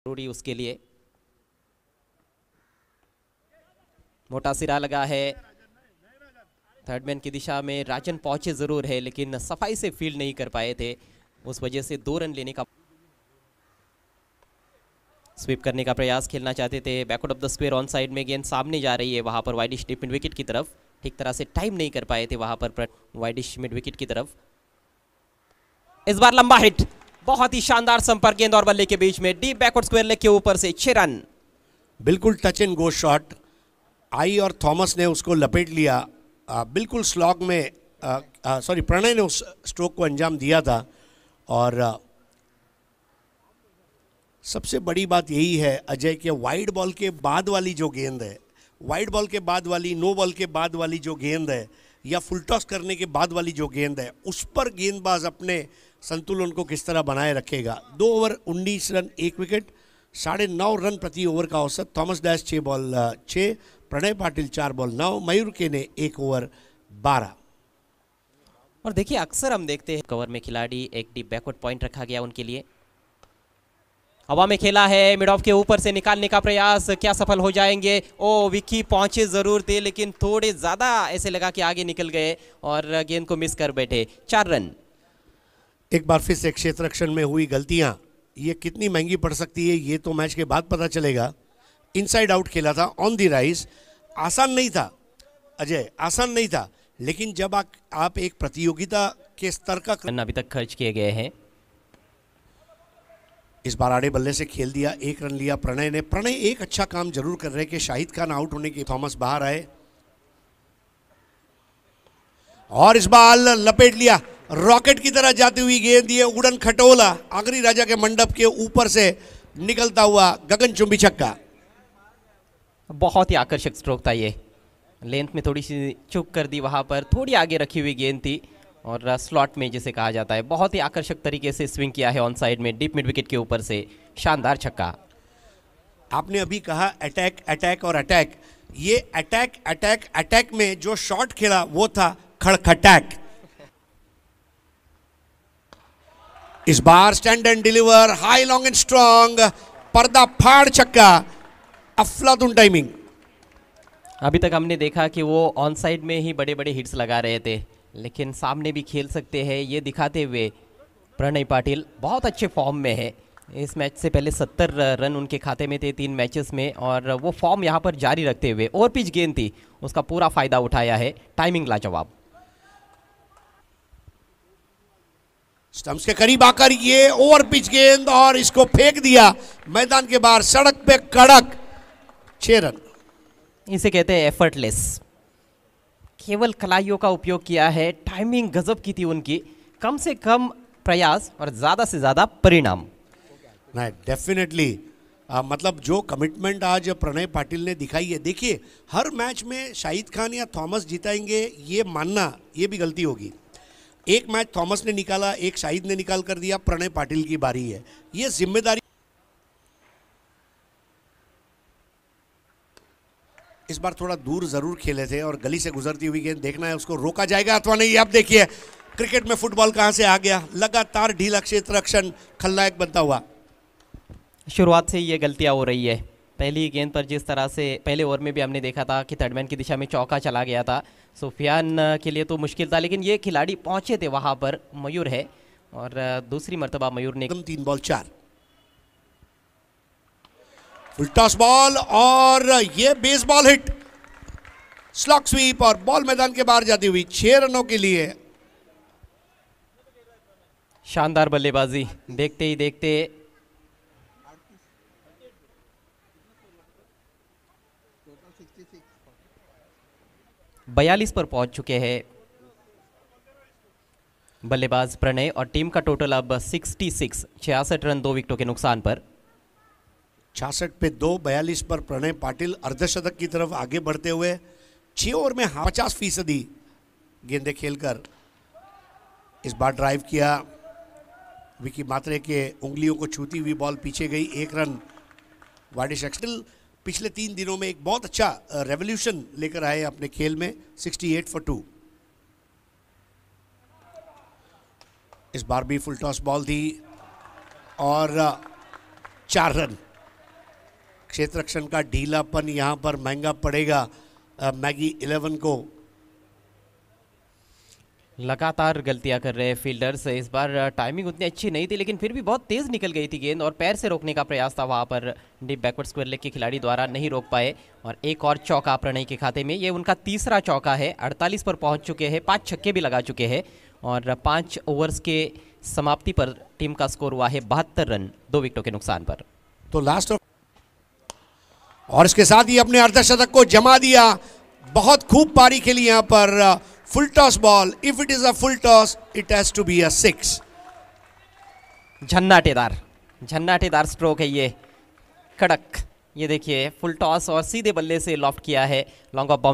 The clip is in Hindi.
जरूरी उसके लिए। मोटा सिरा लगा है, थर्ड मैन की दिशा में राजन पहुंचे जरूर है लेकिन सफाई से फील्ड नहीं कर पाए थे, उस वजह से 2 रन लेने का स्वीप करने का प्रयास खेलना चाहते थे। Backward of the square on side में गेंद सामने जा रही है, वहां पर वाइडिश डिप मिड विकेट की तरफ, ठीक तरह से टाइम नहीं कर पाए थे वहां पर वाइडिश मिड विकेट की तरफ। इस बार लंबा हिट, बहुत ही शानदार संपर्क गेंद और बल्ले के बीच में, डीप बैकवर्ड स्क्वायर लेग के ऊपर से 6 रन। बिल्कुल touch and go shot I और थॉमस ने उसको लपेट लिया। बिल्कुल स्लॉग में सॉरी प्रणय ने उस स्ट्रोक को अंजाम दिया था। और सबसे बड़ी बात यही है अजय कि वाइड बॉल के बाद वाली जो गेंद है, वाइड बॉल के बाद वाली, नो बॉल के बाद वाली जो गेंद है या फुल टॉस करने के बाद वाली जो गेंद है, उस पर गेंदबाज अपने संतुलन को किस तरह बनाए रखेगा। 2 ओवर 19 रन 1 विकेट, 9.5 रन प्रति ओवर का औसत। Thomas dash 6 ball 6, Pranay Patil 4 ball 9, Mayur के ने 1 ओवर 12। और देखिए अक्सर हम देखते हैं कवर में खिलाड़ी, एक डीप बैकवर्ड पॉइंट रखा गया उनके लिए। हवा में खेला है, मिड ऑफ के ऊपर से निकालने का प्रयास, क्या सफल हो जाएंगे? ओ विक्की पहुंचे जरूर थे लेकिन थोड़े ज्यादा ऐसे लगा कि आगे निकल गए और गेंद को मिस कर बैठे। 4 रन। एक बार फिर से क्षेत्र रक्षण में हुई गलतियां, ये कितनी महंगी पड़ सकती है ये तो मैच के बाद पता चलेगा। इनसाइड आउट खेला था ऑन द राइज, आसान नहीं था अजय, आसान नहीं था, लेकिन जब आप एक प्रतियोगिता के स्तर का रन अभी तक खर्च किए गए हैं। इस बार आड़े बल्ले से खेल दिया, 1 रन लिया प्रणय ने। प्रणय एक अच्छा काम जरूर कर रहे कि शाहिद खान आउट होने के थॉमस बाहर आए और इस बार लपेट लिया, रॉकेट की तरह जाती हुई गेंद, ये उड़न खटोला आगरी राजा के मंडप के ऊपर से निकलता हुआ गगनचुंबी छक्का। बहुत ही आकर्षक स्ट्रोक था ये, लेंथ में थोड़ी सी चूक कर दी, वहां पर थोड़ी आगे रखी हुई गेंद थी और स्लॉट में जिसे कहा जाता है। बहुत ही आकर्षक तरीके से स्विंग किया है ऑन साइड में, डीप मिड विकेट के ऊपर से शानदार छक्का। आपने अभी कहा अटैक अटैक और अटैक, ये अटैक अटैक अटैक में जो शॉट खेला वो था खड़खटैक। इस बार stand and deliver, high long and strong, पर्दा फाड़ छक्का, अफलातून टाइमिंग। अभी तक हमने देखा कि वो ऑन साइड में ही बड़े बड़े हिट्स लगा रहे थे लेकिन सामने भी खेल सकते हैं, ये दिखाते हुए प्रणय पाटिल बहुत अच्छे फॉर्म में है। इस मैच से पहले 70 रन उनके खाते में थे 3 मैचेस में और वो फॉर्म यहाँ पर जारी रखते हुए, ओवर पिच गेंद थी उसका पूरा फायदा उठाया है, टाइमिंग लाजवाब। स्टंप्स के करीब आकर ये ओवर पिच गेंद और इसको फेंक दिया मैदान के बाहर, सड़क पे कड़क, 6 रन। इसे कहते हैं एफर्टलेस, केवल कलाइयों का उपयोग किया है, टाइमिंग गजब की थी उनकी, कम से कम प्रयास और ज्यादा से ज्यादा परिणाम। नहीं डेफिनेटली, मतलब जो कमिटमेंट आज प्रणय पाटिल ने दिखाई है, देखिए हर मैच में शाहिद खान या थॉमस जिताएंगे ये मानना ये भी गलती होगी। एक मैच थॉमस ने निकाला, एक शाहिद ने निकाल कर दिया, प्रणय पाटिल की बारी है, ये जिम्मेदारी। इस बार थोड़ा दूर जरूर खेले थे और गली से गुजरती हुई गेंद, देखना है उसको रोका जाएगा अथवा नहीं। आप देखिए क्रिकेट में फुटबॉल कहां से आ गया, लगातार ढीला क्षेत्र रक्षण खलनायक बनता हुआ। शुरुआत से ये गलतियां हो रही है, पहली गेंद पर जिस तरह से पहले ओवर में भी हमने देखा था कि थर्ड मैन की दिशा में चौका चला गया था, सुफियान के लिए तो मुश्किल था लेकिन ये खिलाड़ी पहुंचे थे वहां पर, मयूर है और दूसरी मर्तबा मयूर ने 3 बॉल 4, फुल टॉस बॉल और ये बेसबॉल हिट, स्लॉग स्वीप और बॉल मैदान के बाहर जाती हुई 6 रनों के लिए। शानदार बल्लेबाजी, देखते ही देखते बयालीस पर पहुंच चुके हैं बल्लेबाज प्रणय और टीम का टोटल अब 66, 66 रन 2 विकेटों के नुकसान पर। 66 पे 2, 42 पर प्रणय पाटिल अर्धशतक की तरफ आगे बढ़ते हुए 6 ओवर में 50% गेंदें खेलकर इस बार ड्राइव किया। विकी मात्रे के उंगलियों को छूती हुई बॉल पीछे गई, 1 रन। वाइडिश एक्सटिल पिछले 3 दिनों में एक बहुत अच्छा रेवोल्यूशन लेकर आए अपने खेल में, 68 फॉर 2। इस बार भी फुल टॉस बॉल थी और 4 रन। क्षेत्र रक्षण का ढीलापन यहाँ पर महंगा पड़ेगा मैगी 11 को। लगातार गलतियां कर रहे हैं फील्डर्स। इस बार टाइमिंग उतनी अच्छी नहीं थी, लेकिन फिर भी बहुत तेज निकल गई थी गेंद और पैर से रोकने का प्रयास था वहां पर डीप बैकवर्ड स्क्वायर लेग के खिलाड़ी द्वारा, नहीं रोक पाए। और एक और चौका प्रणय के खाते में, ये उनका तीसरा चौका है। 48 पर पहुंच चुके हैं, 5 छक्के भी लगा चुके हैं और 5 ओवर्स के समाप्ति पर टीम का स्कोर हुआ है 72 रन 2 विकेटों के नुकसान पर। तो लास्ट और इसके साथ ही अपने अर्धशतक को जमा दिया। बहुत खूब पारी खेली यहाँ पर। Full toss ball, if it is a full toss it has to be a 6। झन्नाटेदार स्ट्रोक है ये, कड़क। ये देखिए फुल टॉस और सीधे बल्ले से लॉफ्ट किया है लॉन्ग ऑफ